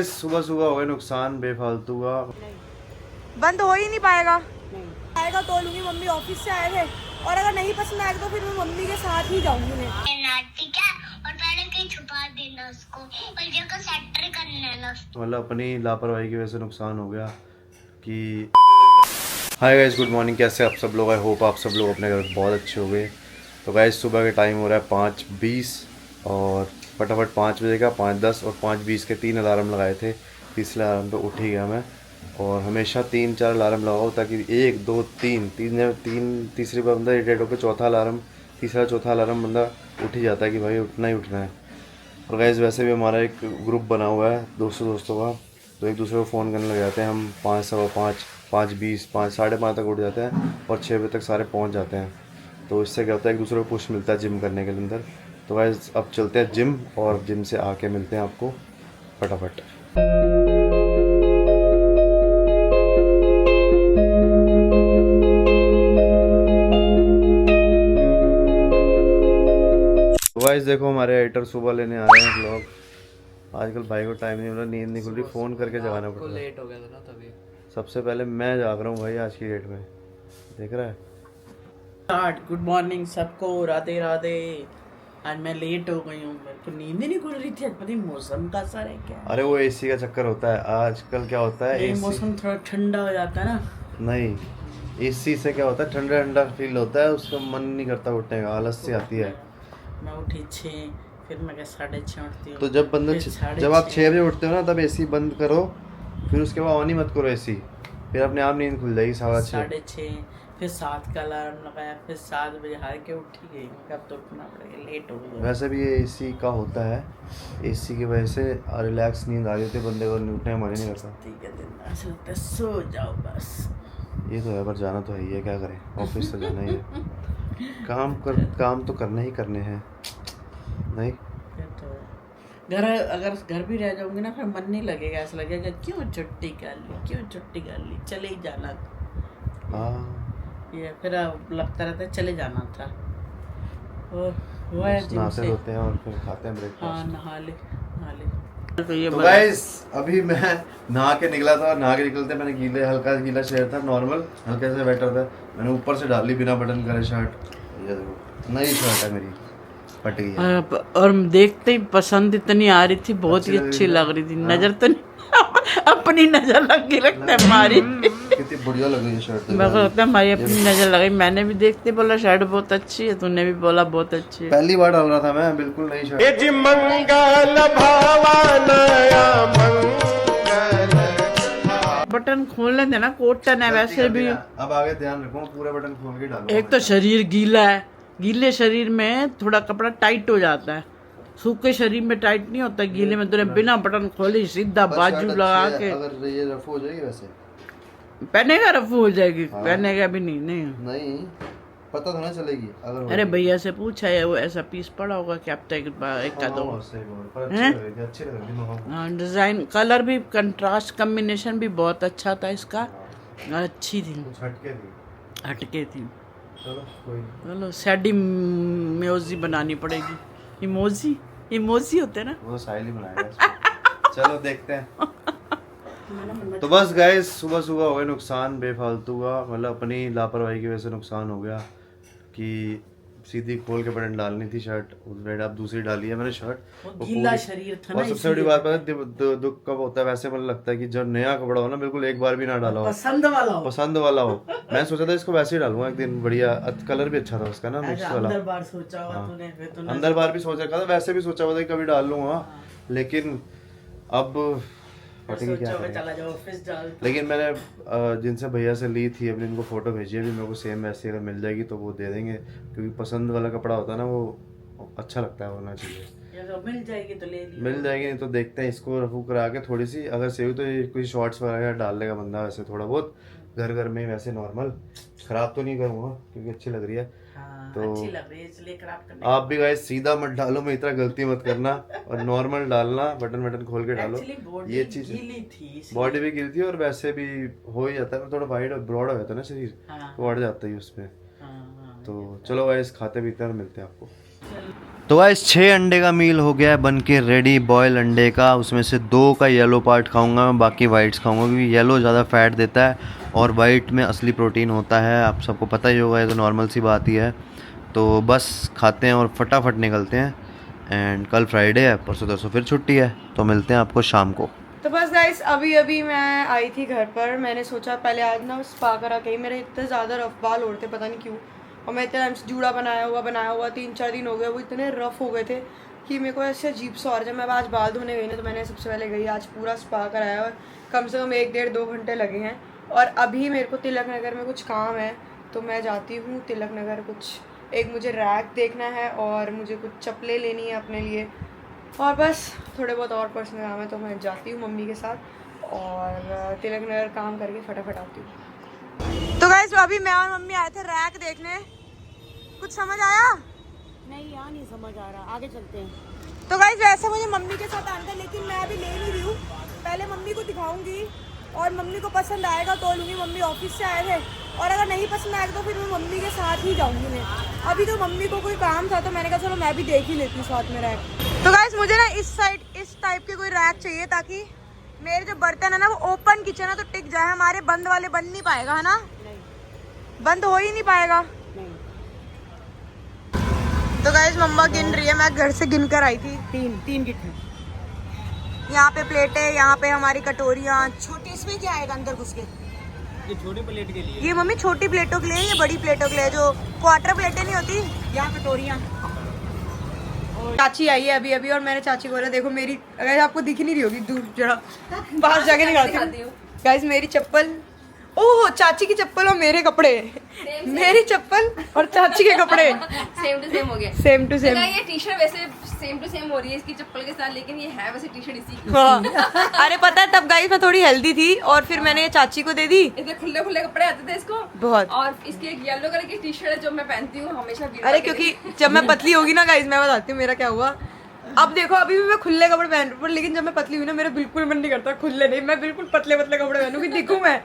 सुबह सुबह हो गए नुकसान बेफालतू का। बंद हो ही नहीं पाएगा। आएगा तो लूंगी, मम्मी ऑफिस से आए थे और अगर नहीं पसंद आएगा तो फिर मैं मम्मी के साथ ही जाऊंगी मैं। ठीक है, और पहले कहीं छुपा देना उसको और जगह सेंटर कर लेना। मतलब अपनी लापरवाही की वजह से नुकसान हो गया कि हाय गाइस, गुड मॉर्निंग। कैसे आप सब लोग? आई होप आप सब लोग अपने घर बहुत अच्छे हो गए। तो गाइस सुबह के टाइम हो रहा है 5:20 और फटाफट 5 बजे का 5:10 और 5:20 के 3 अलार्म लगाए थे। तीसरे अलार्म पे उठ ही गया मैं। और हमेशा 3-4 अलार्म लगाओ ताकि 1 2 3 तीसरी बार बंदा इरिटेट होकर चौथा अलार्म, तीसरा चौथा अलार्म बंदा उठ ही जाता है कि भाई उठना ही उठना है। और गाइस वैसे भी हमारा एक ग्रुप बना हुआ है दोस्तों का, तो एक दूसरे को फ़ोन करने लग जाते हैं हम। 5 सवा 5, 5:20, 5 साढ़े 5 तक उठ जाते हैं और 6 बजे तक सारे पहुंच जाते हैं। तो इससे क्या होता है, एक दूसरे को पुश मिलता है जिम करने के अंदर। तो गाइस अब चलते हैं जिम और जिम से आके मिलते हैं आपको फटाफट। तो गाइस देखो हमारे एडिटर सुबह लेने आ रहे हैं ब्लॉग। आजकल भाई को टाइम नहीं मिला, नींद नहीं खुल रही, फ़ोन करके जगाना पड़ रहा है। लेट हो गया था ना तभी। सबसे पहले मैं जाग रहा हूँ भाई आज की डेट में, देख रहा है। गुड मॉर्निंग सबको, राधे राधे। आज मैं लेट हो गई हूँ, मेरे को नींद ही नहीं खुल रही थी। आज पता नहीं मौसम का असर है क्या। अरे वो एसी का चक्कर होता है आजकल। क्या होता है ये एसी, मौसम थोड़ा ठंडा हो जाता है ना। नहीं एसी से क्या होता है, ठंडा ठंडा फील होता है, उसका मन नहीं करता उठने का, आलस सी आती है। मैं उठी 6, फिर मैं 6:30 उठती हूँ। तो जब जब आप 6 बजे उठते हो ना तब एसी बंद करो, फिर उसके बाद ऑन ही मत करो एसी, फिर अपने आप नींद खुल जाएगी 6:30। 6:30 फिर 7 का अलार्म लगाया, फिर 7 बजे हार के उठी गई। अब तो उठना पड़ेगा, लेट हो गई। वैसे भी ये एसी का होता है, एसी की वजह से रिलैक्स नींद आ रही होती है बंदे को, उठने में मन ही नहीं करता। ठीक है, दिन ऐसा लगता है सो जाओ बस। ये तो है, पर जाना तो है ही है, क्या करें, ऑफिस तो जाना ही है। काम तो करने ही करने हैं। नहीं घर अगर घर भी रह जाऊंगी ना, फिर मन नहीं लगेगा। ऐसा लगेगा क्यों छुट्टी कर ली, चले ही जाना था। हाँ, ये फिर अब लगता रहता है चले जाना था। वो है जिम नहाते से। धोते हैं और फिर खाते हैं हाँ, ब्रेकफास्ट। नहा ले। तो ये तो गाइस अभी मैं नहा के निकला था, नहा के निकलते मैंने हल्का गीला शर्ट था, नॉर्मल हल्के से बेटर था, मैंने ऊपर से डाल ली बिना बटन करे शर्ट। ये देखो नई शर्ट है मेरी, फट गई है। और देखते ही पसंद इतनी आ रही थी, बहुत ही अच्छी लग रही थी। नजर तो नहीं अपनी नजर लग गई लगता है हमारी। कितनी बढ़िया लग रही है शर्ट। मेरे को लगता है हमारी अपनी नजर लगी। मैंने भी देखते बोला शर्ट बहुत अच्छी है, तूने भी बोला बहुत अच्छी है। पहली बार डाल रहा था मैं, बिल्कुल नई शर्ट। बटन खोलने देना, कॉटन है वैसे भी। अब आगे ध्यान रखो, पूरे बटन खोल के डालो। एक तो शरीर गीला है, गीले शरीर में थोड़ा कपड़ा टाइट हो जाता है, सूखे शरीर में टाइट नहीं होता। गीले में तूने बिना बटन खोले सीधा बाजू लगा के। अगर ये रफ हो जाएगी वैसे पहनेगा रफू हो जाएगी। हाँ। पहनेगा भी नहीं नहीं, पता तो नहीं चलेगी अगर। अरे भैया से पूछा है, वो ऐसा पीस पड़ा होगा कि अब तक एक का दो। अच्छी लग रही हाँ, डिजाइन कलर भी, कंट्रास्ट कॉम्बिनेशन भी बहुत अच्छा था इसका। अच्छी थी, कुछ हटके थी। चलो कोई नहीं। चलो सैडी म्यूजी बनानी पड़ेगी। इमोजी होते हैं ना, वो साहिल ही बनाएगा। चलो देखते हैं। तो बस गाइस सुबह सुबह हो गए नुकसान बेफालतू का, मतलब अपनी लापरवाही की वजह से नुकसान हो गया कि सीधी खोल के बटन डालनी थी शर्ट, रेड अब दूसरी डाली है मैंने शर्ट। वो गीला शरीर था ना। और सबसे बड़ी बात पता है दुख कब होता है, वैसे मुझे लगता है कि जब नया कपड़ा हो ना, बिल्कुल एक बार भी ना डाला हो, पसंद वाला हो। मैं सोचा था इसको वैसे ही डालूंगा एक दिन, बढ़िया कलर भी अच्छा था उसका ना, मिक्स वाला। अंदर बार सोचा हुआ तूने, फिर तूने अंदर बार भी सोच रखा था, वैसे भी सोचा हुआ था कि कभी डाल लूंगा, लेकिन अब चला जाओ ऑफिस जाओ। लेकिन मैंने जिनसे भैया से ली थी अपनी, उनको फोटो भेजी है, अभी मेरे को सेम वैसे अगर मिल जाएगी तो वो दे देंगे, क्योंकि पसंद वाला कपड़ा होता है ना, वो अच्छा लगता है, होना चाहिए। मिल जाएगी तो ले ली। मिल जाएगी, नहीं तो देखते हैं इसको रफू करा के थोड़ी सी, अगर सही हो तो ये कोई शॉर्ट्स वगैरह डाल लेगा बंदा, वैसे थोड़ा बहुत घर में वैसे नॉर्मल, खराब तो नहीं करूँगा क्योंकि अच्छी लग रही है। तो अच्छी लग रही है इसलिए खराब करने। आप भी गाइस सीधा मत डालो, मैं इतना गलती मत करना, और नॉर्मल डालना, बटन खोल के डालो। ये चीज थी, बॉडी भी गिरी थी और वैसे भी हो ही जाता है, थोड़ा वाइड और ब्रॉड हो जाता है ना शरीर, तो बढ़ जाता है उसमें। तो चलो गाइस खाते पीते हैं और मिलते हैं आपको। तो गाइस 6 अंडे का मील हो गया है बन के रेडी, बॉयल अंडे का। उसमें से 2 का येलो पार्ट खाऊंगा मैं, बाकी वाइट्स खाऊंगा क्योंकि येलो ज़्यादा फैट देता है और वाइट में असली प्रोटीन होता है। आप सबको पता ही होगा, ये तो नॉर्मल सी बात ही है। तो बस खाते हैं और फटाफट निकलते हैं। एंड कल फ्राइडे है, परसों तरसों फिर छुट्टी है, तो मिलते हैं आपको शाम को। तो बस गाइस अभी मैं आई थी घर पर। मैंने सोचा पहले आज ना स्पा करा के, मेरे इतने ज़्यादा रफ बाल उड़ते पता नहीं क्यों, और मैं इतने टाइम से जूड़ा बनाया हुआ 3-4 दिन हो गए, वो इतने रफ हो गए थे कि मेरे को ऐसे अजीब सा। और जब मैं आज बाल धोने गई ना तो मैंने सबसे पहले गई आज पूरा स्पा कराया, और कम से कम 1-1.5-2 घंटे लगे हैं। और अभी मेरे को तिलक नगर में कुछ काम है तो मैं जाती हूँ तिलक नगर। कुछ एक मुझे रैक देखना है और मुझे कुछ चप्पलें लेनी है अपने लिए, और बस थोड़े बहुत और पर्सनल काम है, तो मैं जाती हूँ मम्मी के साथ और तिलक नगर काम करके फटाफट आती हूँ। तो गाइस अभी मैं और मम्मी आए थे रैक देखने। कुछ समझ आया? नहीं, यहाँ नहीं समझ आ रहा, आगे चलते हैं। तो गाइस वैसे मुझे मम्मी के साथ आना था, लेकिन मैं अभी ले नहीं रही हूँ। पहले मम्मी को दिखाऊंगी और मम्मी को पसंद आएगा तो लूँगी। मम्मी ऑफिस से आए थे, और अगर नहीं पसंद आएगा तो फिर मैं मम्मी के साथ ही जाऊँगी मैं। अभी तो मम्मी को कोई काम था तो मैंने कहा चलो मैं भी देख ही लेती हूँ साथ में रैक। तो गाइस मुझे ना इस साइड इस टाइप के कोई रैक चाहिए ताकि मेरे जो बर्तन है ना वो ओपन किचन है तो टिक जाए। हमारे बंद वाले बन नहीं पाएगा, है ना? बंद हो ही नहीं पाएगा। तो गाइस मम्मा गिन रही है, मैं घर से गिन कर आई थी। तीन गिट है। यहाँ पे प्लेटें, यहाँ पे हमारी कटोरियाँ छोटी। इसमें क्या आएगा अंदर घुस के? ये छोटी प्लेट के लिए, ये मम्मी छोटी प्लेटों के लिए, ये बड़ी प्लेटों के लिए जो क्वार्टर प्लेटें नहीं होती। यहाँ कटोरियाँ। चाची आई है अभी और मैंने चाची को बोला देखो मेरी, अगर आपको दिख नहीं रही होगी दूर जरा पास जाके निकालती हूँ। गाइस मेरी चप्पल, ओह चाची की चप्पल और मेरे कपड़े, मेरी चप्पल और चाची के कपड़े सेम टू सेम हो गया। Same to same. ये टी शर्ट वैसे सेम टू सेम हो रही है इसकी चप्पल के साथ, लेकिन ये है वैसे टी शर्ट इसी की। हाँ अरे पता है तब गाइस मैं थोड़ी हेल्दी थी और फिर मैंने ये चाची को दे दी। इतने खुले खुले कपड़े आते थे इसको बहुत। और इसकी एक येलो कलर की टी शर्ट है जो मैं पहनती हूँ हमेशा। अरे क्योंकि जब मैं पतली होगी ना गाइस, मैं बताती हूँ मेरा क्या हुआ। अब देखो अभी भी मैं खुले कपड़े पहन रही हूँ, लेकिन जब मैं पतली हुई ना मेरा बिल्कुल मन नहीं करता खुले नहीं, मैं बिल्कुल पतले पतले कपड़े पहनूं कि दिखूं मैं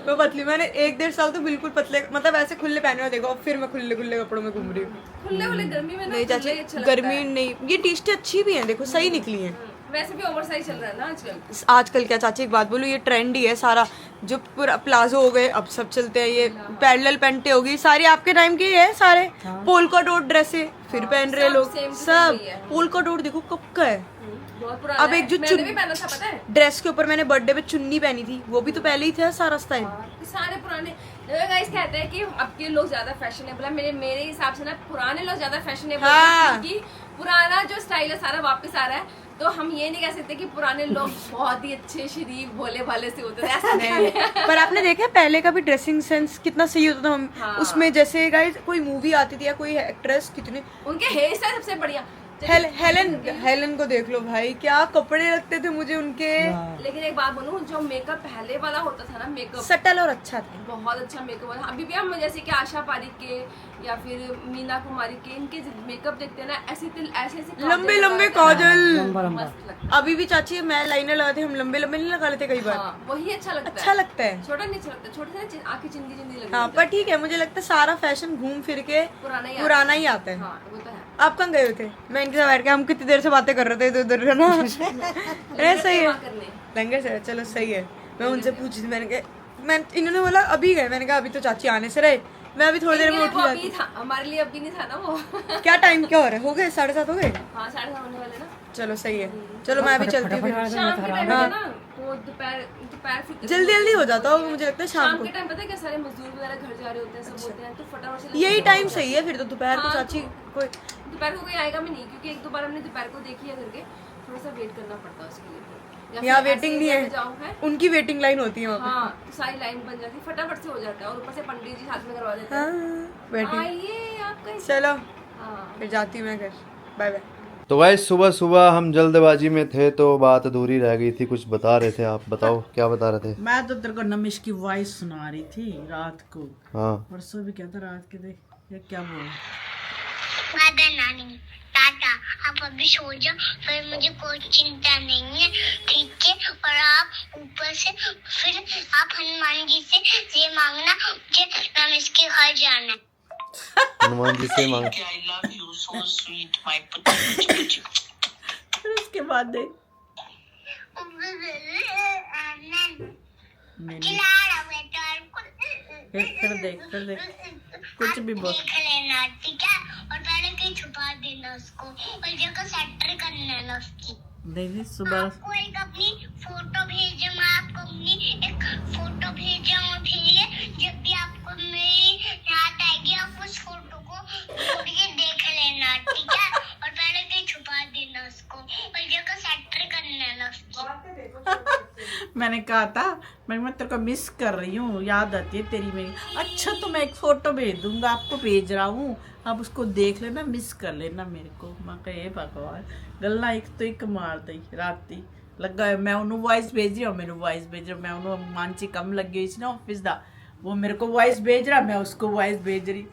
पतली। मैंने 1-1.5 साल तो बिल्कुल पतले, मतलब ऐसे खुले पहने हुए देखो, अब फिर मैं खुले खुले कपड़ों में घूम रही हूँ। खुले खुले गर्मी में ना, नहीं चाची गर्मी नहीं, ये टी शर्ट अच्छी भी है, देखो सही निकली है। वैसे भी ओवर साइज चल रहा है ना आजकल। आजकल क्या चाची एक बात बोलूं, ये ट्रेंड ही है सारा, जो पूरा प्लाजो हो गए अब सब चलते हैं, ये पैरेलल पैंटे होगी सारी आपके टाइम की है सारे। पोलका डॉट ड्रेसे फिर पहन रहे लोग सब। पोलका डॉट देखो कब का है, बहुत पुराना अब एक जो मैंने भी पहना था पता है। ड्रेस के ऊपर मैंने बर्थडे पे चुन्नी पहनी थी, वो भी तो पहले ही था सारा स्टाइल। सारे पुराने गाइस कहते हैं कि अब के लोग ज्यादा फैशनेबल है। मेरे हिसाब से ना पुराने लोग ज्यादा फैशनेबल हाँ। है, क्योंकि पुराना जो स्टाइल है सारा वापस आ रहा है। तो हम ये नहीं कह सकते कि पुराने लोग बहुत ही अच्छे शरीफ भोले भाले से होते थे, ऐसा नहीं है। पर आपने देखा पहले का भी ड्रेसिंग सेंस कितना सही होता था। हम हाँ। उसमें जैसे गाइस कोई मूवी आती थी या कोई एक्ट्रेस, कितने उनके हेयर स्टाइल सबसे बढ़िया। हेलन को देख लो भाई, क्या कपड़े लगते थे मुझे उनके। लेकिन एक बात बोलूं, जो मेकअप पहले वाला होता था ना, मेकअप सटल और अच्छा था। बहुत अच्छा मेकअप वाला। अभी भी हम जैसे कि आशा पारिक के या फिर मीना कुमारी के इनके मेकअप देखते हैं ना, ऐसे ऐसे लंबे लंबे काजल। मस्त लगता है। अभी भी चाची मैं लाइनर लगाते, हम लंबे लंबे नहीं लगा लेते कई बार। हाँ, वही अच्छा लगता अच्छा है। लगता है। छोटा नहीं अच्छा लगता, छोटे से आंखें चिंदी चिंदी लगती हाँ पर ठीक है, मुझे लगता है सारा फैशन घूम फिर के पुराना ही आता है। हाँ वो तो है। आप कहाँ गए हुए थे? मैं इनके साथ बैठ के, हम कितनी देर से बातें कर रहे थे इधर उधर ना। ऐसा ही है लंगर से। चलो सही है। मैं उनसे पूछी थी, मैंने कहा मैं, इन्होंने बोला अभी गए, मैंने कहा अभी तो चाची आने से रहे, मैं अभी थोड़ी देर में उठ जाती। हमारे लिए अभी नहीं था ना वो। क्या टाइम क्या हो रहा है? हो गए 7:30 हो गए। हाँ 7:30 होने वाले ना। चलो सही है, चलो मैं अभी चलती हूँ। शाम के टाइम हाँ। है ना, तो दोपहर फिर जल्दी जल्दी हो जाता होगा मुझे लगता है शाम शाम को। के टाइम पता है क्या, सारे मजदूर वगैरह घर जा रहे होते हैं, सब होते हैं, तो फटाफट से यही टाइम सही है फिर तो। दोपहर को हाँ, चाची कोई दोपहर को कोई आएगा भी नहीं, क्योंकि 1-2 बार हमने दोपहर को देखी है करके, थोड़ा सा वेट करना पड़ता है उसके लिए। या यहाँ फिर वेटिंग ऐसे नहीं जैसे जाऊँ है, उनकी वेटिंग लाइन होती है वहाँ पे। हाँ तो सारी लाइन बन जाती है, फटाफट से हो जाता है, और ऊपर से पंडित जी हाथ में करवा देते हैं। हाँ वेटिंग। आइए आपका चलो हाँ। फिर जाती हूँ मैं घर। Bye bye. तो गाइस सुबह सुबह हम जल्दबाजी में थे तो बात अधूरी रह गई थी, कुछ बता रहे थे आप, बताओ क्या बता रहे थे? मैं तो तेरे को नमिश की वॉइस सुना रही थी रात को। हाँ परसों भी क्या था रात के, देख ये क्या बोल। नानी टाटा, आप अभी सो जाओ, फिर मुझे कोई चिंता नहीं है, ठीक है। और आप ऊपर से फिर आप हनुमान जी से ये मांगना, मुझे रमेश के घर जाना है। हनुमान जी से मांग। I love you, so sweet, my putti. फिर उसके बाद देख मैंने फिर देख कुछ भी बोल। देख लेना ठीक है, और पहले कहीं छुपा देना उसको, और जगह सेंटर कर लेना उसकी। नहीं सुबह आपको एक अपनी फोटो भेजे, मैं आपको अपनी एक फोटो भेजा हूँ, ठीक है? जब भी आपको मेरी याद आएगी आप उस फोटो को खोल के देख लेना ठीक है, और पहले कहीं छुपा देना उसको, और जगह सेंटर कर लेना उसकी। मैंने कहा था मैं तेरे को मिस कर रही हूँ, याद आती है तेरी मेरी। अच्छा तो मैं एक फोटो भेज दूंगा, आपको भेज रहा हूँ, आप उसको देख लेना, मिस कर लेना मेरे को। मैं कहे भगवान गल्ला एक तो एक मार दी राती लगा। मैं उन्होंने वॉइस भेज रही हूँ, मैंने वॉइस भेज रहा, मैं उन्होंने मानसी कम लग गई ना ऑफिस दा, वो मेरे को वॉइस भेज रहा, मैं उसको वॉइस भेज रही।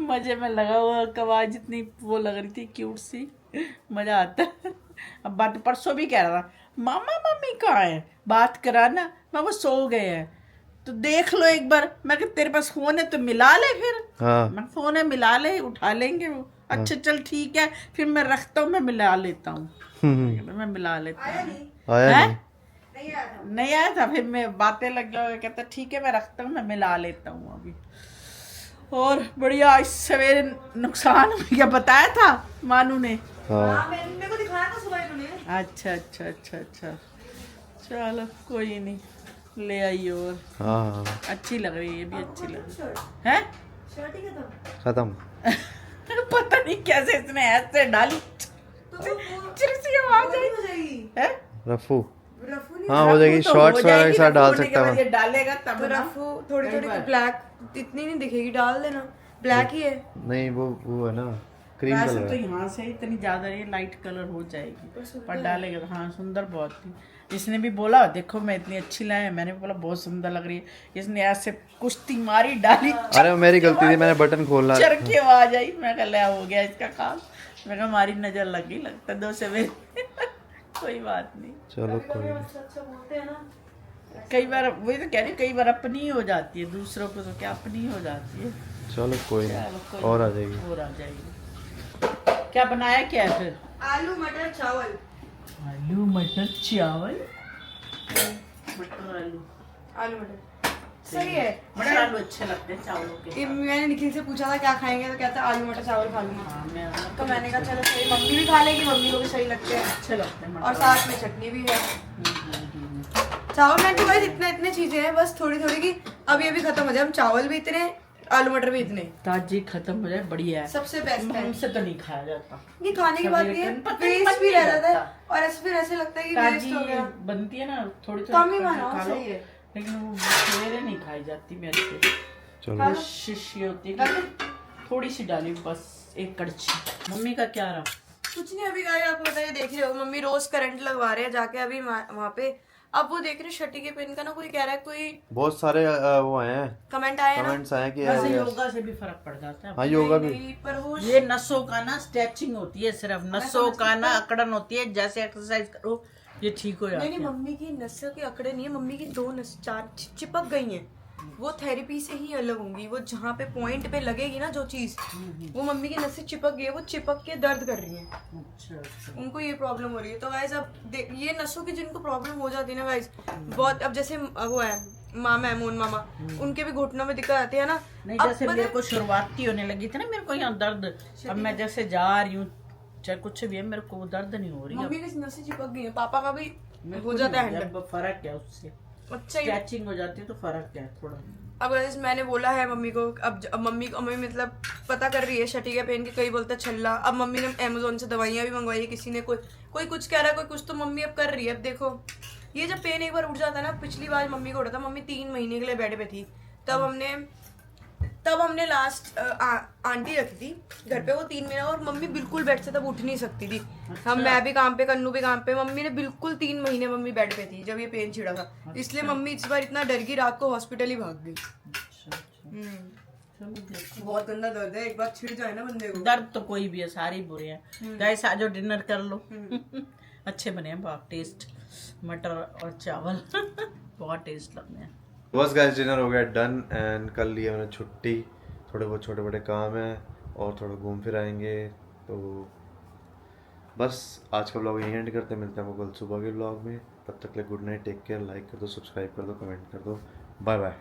मजे में लगा हुआ, आवाज इतनी वो लग रही थी क्यूट सी, मजा आता है। अब बात परसों भी कह रहा था मामा मम्मी कहाँ है, बात कराना, मैं वो सो गए हैं तो देख लो एक बार। मैं कहा तेरे पास फोन है तो मिला ले फिर। हाँ मैं फोन है मिला ले, उठा लेंगे वो। अच्छा चल ठीक है, फिर मैं रखता हूँ, मैं मिला लेता हूँ। मैं मिला लेता हूँ। आया हैं? नहीं। नहीं आया था, फिर मैं बातें लग गया, कहता ठीक है मैं रखता हूँ, मैं मिला लेता हूँ अभी। और बढ़िया आज सवेरे नुकसान हो गया, बताया था मानू ने। हाँ मेरे को दिखाया था सुबह इन्होंने। अच्छा चलो कोई नहीं, ले आई। और हाँ अच्छी लग रही है, ये भी अच्छी लग रही है। शर्ट ही खत्म। पता नहीं कैसे इसने ऐसे डाली, चिरसी आवाज आई हो जाएगी। है। रफू रफू नहीं, हाँ हो जाएगी, तो शॉर्ट्स हो जाएगी, वगैरह के साथ रफू डाल होने के सकता बाद हूँ। ये डालेगा तब तो ना। रफू थोड़ी कई बार। ब्लैक इतनी नहीं दिखेगी, डाल देना, ब्लैक ही है। नहीं वो है ना क्रीम वैसे कलर तो है। यहाँ से इतनी ज्यादा ये लाइट कलर हो जाएगी, पर डालेगा तो हाँ सुंदर बहुत थी। इसने भी बोला देखो मैं इतनी अच्छी लाया, मैंने भी बोला बहुत सुंदर लग रही है। इसने ऐसे कुश्ती मारी, डाली, अरे वो मेरी गलती थी, मैंने बटन खोलना। चर के आवाज आई। मैं कहा ले हो गया इसका काम। मैं कहा हमारी नजर लग गई, लगता है 2 सवेरे। कोई बात नहीं, चलो कोई नहीं। अच्छा बोलते हैं ना। कई बार वही तो कह रही, कई बार अपनी ही हो जाती है, दूसरों को तो क्या अपनी ही हो जाती है। चलो कोई चलो, नहीं, कोई और आ नहीं, जाएगी। और आ जाएगी। क्या बनाया क्या है फिर? आलू मटर चावल। आलू मटर चावल। मटर आलू, आलू मटर सही है। मटर आलू अच्छे लगते हैं चावलों के ये साथ। मैंने निखिल से पूछा था क्या खाएंगे, तो कहता आलू मटर चावल खा लूंगा। हाँ, मैं तो मैंने कहा चलो सही, मम्मी भी खा लेगी, मम्मी को भी सही लगते हैं, अच्छे लगते हैं और मटर। साथ में चटनी भी है। चावल में तो इतने चीजें हैं, बस थोड़ी थोड़ी की अभी अभी खत्म हो जाए। हम चावल भी इतने, आलू मटर भी इतने, ताजी खत्म हो जाए बढ़िया है। सबसे बेस्ट है। हमसे तो नहीं खाया जाता, ये खाने की बात नहीं है, पता नहीं वेस्ट भी मन रह नहीं जाता है, करता। और ऐसे फिर ऐसे लगता है कि ताजी वेस्ट हो गया। बनती है ना, थोड़ी कम ही खा बनाओ, लो, सही है। लेकिन वो सवेरे नहीं खाई जाती मेरे से। चलो कोशिश ये होती है कि थोड़ी सी डाली बस, एक कड़छी। मम्मी का क्या रहा? कुछ नहीं, अभी गाइस आपको बताइए, देख रहे हो मम्मी रोज करंट लगवा रहे हैं जाके अभी वहाँ पे। अब वो देख रहे हो छठी के पेन का ना, कोई कह रहा है, कोई बहुत सारे वो आए हैं, कमेंट आया ना। कमेंट्स आए कि वैसे यार योगा से भी फर्क पड़ जाता है। हाँ योगा भी। नहीं, पर वो ये नसों का ना स्ट्रेचिंग होती है, सिर्फ नसों का ना अकड़न होती है, जैसे एक्सरसाइज करो ये ठीक हो जाता नहीं है। मम्मी की नसों की अकड़े नहीं है, मम्मी की 2 नस 4 चिपक गई हैं। वो थेरेपी से ही अलग होंगी, वो जहाँ पे पॉइंट पे लगेगी ना जो चीज, वो मम्मी की नसें चिपक गई है, वो चिपक के दर्द कर रही हैं, अच्छा उनको ये प्रॉब्लम हो रही है। तो गाइस अब ये नसों की जिनको प्रॉब्लम हो जाती है ना गाइस, बहुत, अब जैसे वो है मामा है, मोन मामा, उनके भी घुटनों में दिक्कत आती है ना। नहीं अब जैसे मेरे को शुरुआती होने लगी थी ना, मेरे को यहाँ दर्द, अब मैं जैसे जा रही हूँ चाहे कुछ भी है, मेरे को वो दर्द नहीं हो रही है। मम्मी की नसें चिपक गई है, पापा का भी मेरे हो को जाता नहीं है हो हैंडल। गया, फर्क है उससे, अच्छा ही। स्ट्रेचिंग हो जाती है तो फर्क है थोड़ा। अब गाइस मैंने बोला है मम्मी को, अब मम्मी मतलब पता कर रही है छठी के पेन के, कई बोलते हैं छल्ला। अब मम्मी ने अमेजोन से दवाइयाँ भी मंगवाई है, किसी ने कोई कुछ कह रहा है, कोई कुछ, तो मम्मी अब कर रही है। अब देखो ये जब पेन एक बार उठ जाता है ना, पिछली बार मम्मी को उठा था, मम्मी 3 महीने के लिए बेड पे थी, तब हमने लास्ट आंटी रखी थी घर पे, वो 3 महीना, और मम्मी बिल्कुल बेड से तब उठ नहीं सकती थी। मैं भी काम पे, कन्नू भी काम पे, मम्मी ने बिल्कुल 3 महीने मम्मी बेड पे थी जब ये पेन छिड़ा था। इसलिए मम्मी इस बार इतना डर गई, रात को हॉस्पिटल ही भाग गई। चलो देखो, बहुत गंदा दर्द है, एक बार छिड़ जाए ना बंदे को। दर्द तो कोई भी है, सारे ही बुरे हैं। गाइस आ जाओ डिनर कर लो। अच्छे बने हैं बाप, टेस्ट मटर और चावल बहुत टेस्ट लगते हैं। बस गाइस डिनर हो गया डन, एंड कल लिया मैंने छुट्टी, थोड़े बहुत छोटे बड़े काम हैं और थोड़ा घूम फिर आएंगे। तो बस आज का ब्लॉग यहीं एंड करते हैं, मिलते हैं आपको कल सुबह के ब्लॉग में। तब तक के लिए good night, take care, like कर दो, सब्सक्राइब कर दो, कमेंट कर दो, बाय बाय।